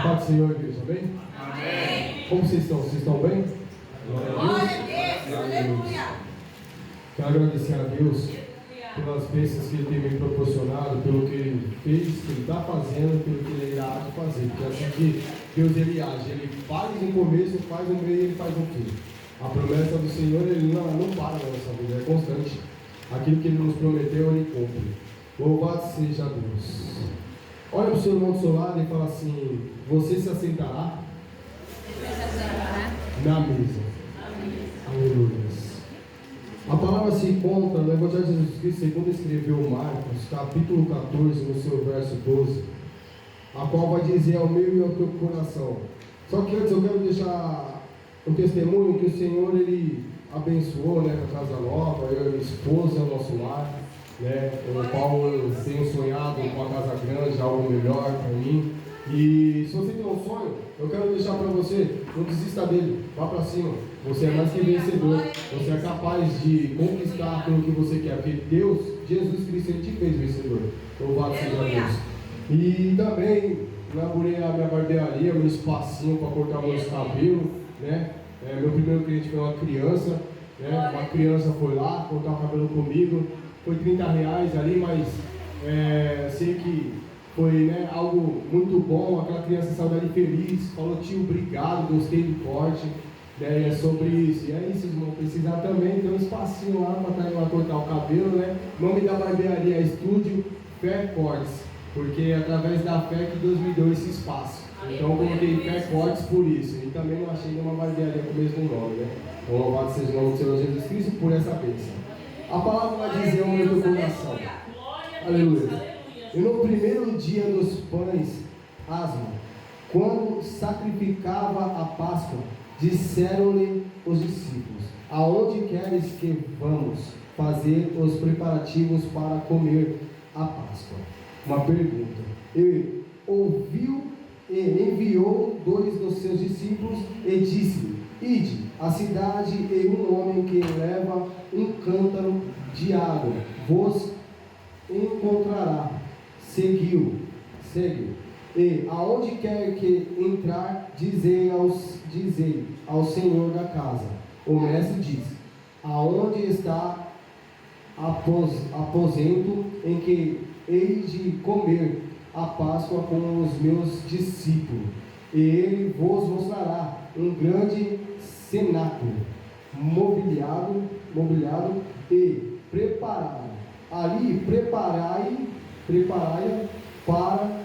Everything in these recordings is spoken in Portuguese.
Paz do Senhor, igreja, amém? Amém. Como vocês estão? Vocês estão bem? Glória a Deus. Aleluia. Quero agradecer a Deus pelas bênçãos que Ele tem me proporcionado, pelo que Ele fez, que Ele está fazendo, pelo que Ele irá fazer. Porque assim que Deus Ele age, Ele faz um começo, faz um meio e Ele faz um fim. A promessa do Senhor, Ele não para na nossa vida, é constante. Aquilo que Ele nos prometeu, Ele cumpre. Louvado seja Deus. Olha para o seu irmão do seu lado e fala assim: você se assentará na mesa. Aleluia. A palavra se encontra no Evangelho de Jesus Cristo, segundo escreveu Marcos, capítulo 14, no seu verso 12, a qual vai dizer ao meu e ao teu coração. Só que antes eu quero deixar um testemunho que o Senhor Ele abençoou, né, com a casa nova, eu e a minha esposa, o nosso lar, né, o qual eu tenho sonhado com uma casa grande, algo melhor para mim. E se você tem um sonho, eu quero deixar para você, não desista dele, vá para cima. Você é mais que vencedor, você é capaz de conquistar aquilo que você quer, porque Deus, Jesus Cristo, Ele te fez vencedor. Louvado seja Deus. E também inaugurei a minha barbearia, meu espacinho para cortar meus cabelos, né? Meu primeiro cliente foi uma criança, né? Uma criança foi lá cortar o cabelo comigo, foi R$30 ali, mas sei que foi, né, algo muito bom. Aquela criança saiu dali feliz, falou: tio, obrigado, gostei do corte, né? É sobre isso. E é isso, irmão, precisar também ter um espacinho lá para estar indo lá cortar o cabelo, né? O nome da barbearia é Estúdio Fé Cortes, porque é através da fé que Deus me deu esse espaço. Então eu coloquei Fé Cortes por isso. E também não achei nenhuma barbearia com o mesmo nome, né? Então louvado seja o nome do Senhor Jesus Cristo por essa bênção. A palavra vai dizer ao meu coração. Aleluia. E no primeiro dia dos pães asma, quando sacrificava a Páscoa, disseram-lhe os discípulos: aonde queres que vamos fazer os preparativos para comer a Páscoa? Uma pergunta. Ele ouviu e enviou 2 dos seus discípulos e disse: ide à cidade, e um homem que leva um cântaro de água vos encontrará. Seguiu. E aonde quer que entrar, dizei ao senhor da casa. O mestre diz: aonde está aposento em que hei de comer a Páscoa com os meus discípulos? E ele vos mostrará um grande cenáculo mobiliado e preparado. Ali preparai para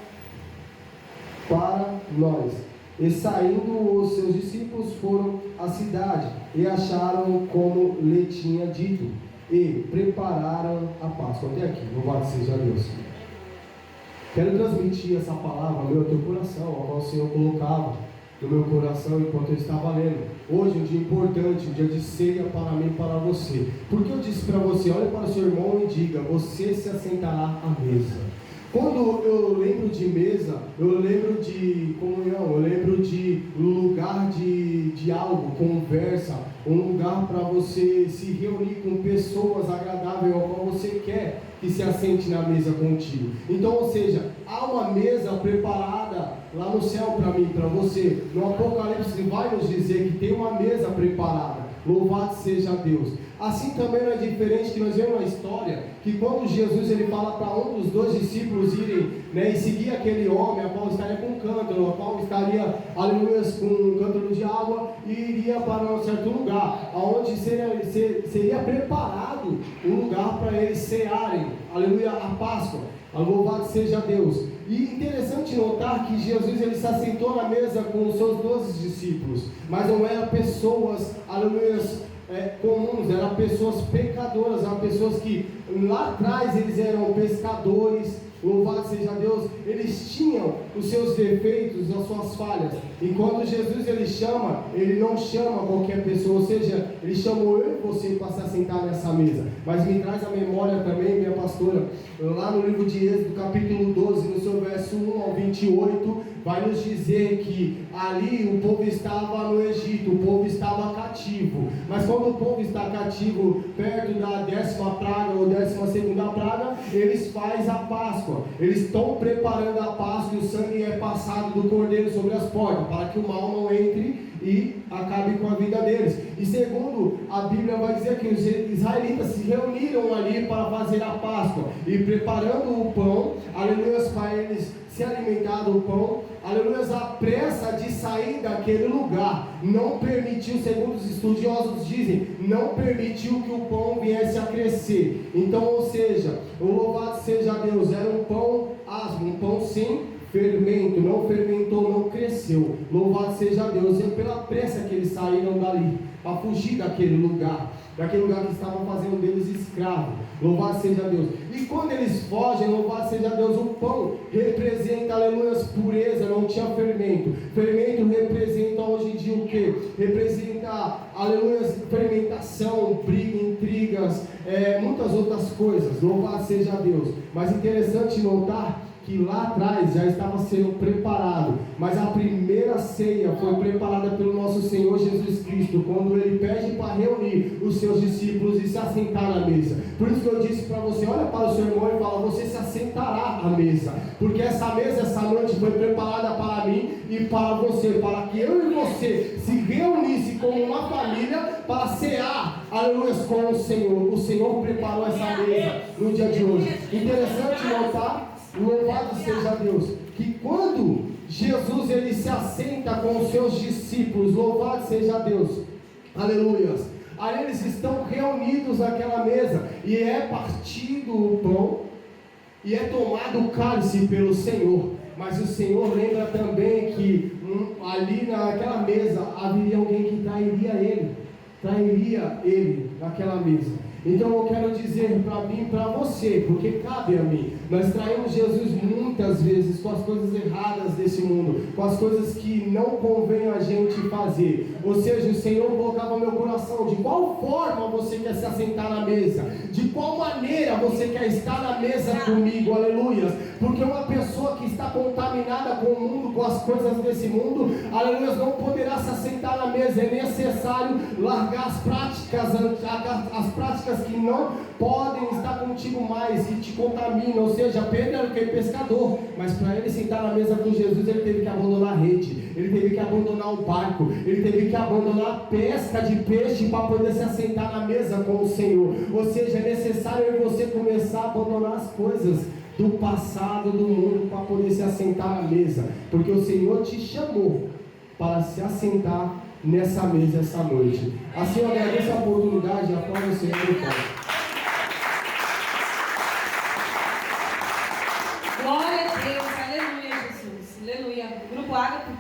nós. E saindo os seus discípulos foram à cidade e acharam como lhe tinha dito e prepararam a Páscoa. Até aqui, louvado seja Deus. Quero transmitir essa palavra ao meu teu coração, a qual o Senhor colocava no meu coração enquanto eu estava lendo. Hoje é um dia importante, um dia de ceia para mim e para você. Porque eu disse para você: olhe para o seu irmão e diga: você se assentará à mesa. Quando eu lembro de mesa, eu lembro de comunhão, eu lembro de lugar de diálogo, conversa, um lugar para você se reunir com pessoas agradáveis ao qual você quer que se assente na mesa contigo. Então, ou seja, há uma mesa preparada lá no céu para mim, para você. No Apocalipse vai nos dizer que tem uma mesa preparada. Louvado seja Deus. Assim também não é diferente que nós vemos na história, que quando Jesus ele fala para um dos 2 discípulos irem, né, e seguir aquele homem, a qual estaria com um cântaro, a qual estaria, aleluia, com um cântaro de água, e iria para um certo lugar, onde seria preparado um lugar para eles cearem, aleluia, a Páscoa. Louvado seja Deus. E interessante notar que Jesus ele se assentou na mesa com os seus 12 discípulos, mas não eram pessoas, aleluia, comuns, eram pessoas pecadoras, eram pessoas que lá atrás eles eram pescadores. Louvado seja Deus, eles tinham os seus defeitos, as suas falhas. E quando Jesus ele chama, ele não chama qualquer pessoa, ou seja, ele chamou eu e você para se assentar nessa mesa. Mas me traz a memória também, minha pastora, lá no livro de Êxodo, capítulo 12, no seu verso 1 ao 28, vai nos dizer que ali o povo estava no Egito, o povo estava cativo. Mas quando o povo está cativo, perto da 10ª praga ou 12ª praga, eles fazem a Páscoa. Eles estão preparando a Páscoa e o sangue sangue é passado do cordeiro sobre as portas, para que o mal não entre e acabe com a vida deles. E segundo, a Bíblia vai dizer que os israelitas se reuniram ali para fazer a Páscoa, e preparando o pão, aleluia, para eles se alimentar do pão, aleluia, a pressa de sair daquele lugar não permitiu, segundo os estudiosos dizem, não permitiu que o pão viesse a crescer. Então, ou seja, o louvado seja Deus, era um pão asmo, um pão sem fermento, não fermentou, não cresceu. Louvado seja Deus. E pela pressa que eles saíram dali, para fugir daquele lugar que estavam fazendo deles escravos. Louvado seja Deus. E quando eles fogem, louvado seja Deus, o pão representa, aleluia, pureza, não tinha fermento. Fermento representa hoje em dia o que? Representa, aleluia, fermentação, briga, intrigas, muitas outras coisas. Louvado seja Deus. Mas interessante notar que lá atrás já estava sendo preparado, mas a primeira ceia foi preparada pelo nosso Senhor Jesus Cristo, quando Ele pede para reunir os seus discípulos e se assentar na mesa. Por isso que eu disse para você, olha para o seu irmão e fala, você se assentará à mesa, porque essa mesa, essa noite foi preparada para mim e para você, para que eu e você se reunisse como uma família para cear, aleluia, com o Senhor. O Senhor preparou essa mesa no dia de hoje. Interessante notar, louvado seja Deus, que quando Jesus ele se assenta com os seus discípulos, louvado seja Deus, aleluia, aí eles estão reunidos naquela mesa, e é partido o pão, e é tomado o cálice pelo Senhor. Mas o Senhor lembra também que ali naquela mesa haveria alguém que trairia ele naquela mesa. Então eu quero dizer para mim e para você, porque cabe a mim, nós traímos Jesus muitas vezes com as coisas erradas desse mundo, com as coisas que não convém a gente fazer. Ou seja, o Senhor colocava no meu coração, de qual forma você quer se assentar na mesa, de qual maneira você quer estar na mesa comigo, aleluia. Porque uma pessoa que está contaminada com o mundo, com as coisas desse mundo, aleluia, não poderá se assentar na mesa. É necessário largar as práticas que não podem estar contigo mais e te contaminam. Ou seja, Pedro era aquele pescador, mas para ele sentar na mesa com Jesus, ele teve que abandonar a rede, ele teve que abandonar o barco, ele teve que abandonar a pesca de peixe para poder se assentar na mesa com o Senhor. Ou seja, é necessário você começar a abandonar as coisas do passado, do mundo, para poder se assentar na mesa, porque o Senhor te chamou para se assentar nessa mesa essa noite. Assim eu agradeço a oportunidade, aplaudo o Senhor e Pai. Glória a Deus, aleluia, Jesus, aleluia. Grupo Ágape.